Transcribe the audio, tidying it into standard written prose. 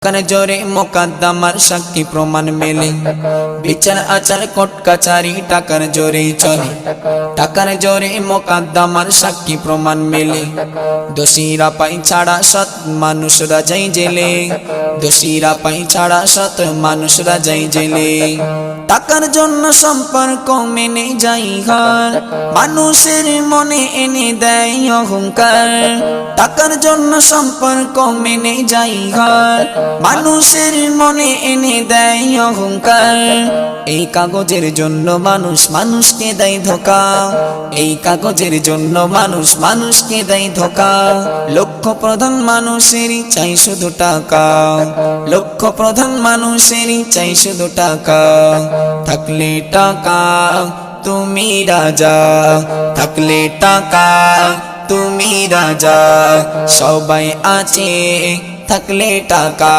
কানে জোরে মোকদ্দমার সাক্ষী প্রমাণ মেলে, বিচার আচার কোর্ট কাচারি টাকার জোরেই চলে। টাকার জোরে মোকদ্দমার সাক্ষী প্রমাণ মেলে, দোষীরা পাই ছাড়া সৎ মানুষরা যাই জেলে। দোষীরা পাই ছাড়া সৎ মানুষরা যাই জেলে। টাকার জন্য সম্পর্ক মেনে যাই হার, মানুষের মনে এনে দেয় অহংকার। টাকার জন্য সম্পর্ক মেনে যাই হার, মানুষের মনে এনে দেয় অহংকার। এই কাগজের জন্য মানুষ মানুষকে দেয় ধোঁকা। এই কাগজের জন্য মানুষ মানুষকে দেয় ধোঁকা। লক্ষ্য প্রধান মানুষেরই চাই শুধু টাকা। লক্ষ্য প্রধান মানুষেরই চাই শুধু টাকা। থাকলে টাকা তুমি রাজা, থাকলে টাকা তুমি রাজা। সবাই আছে থাকলে টাকা।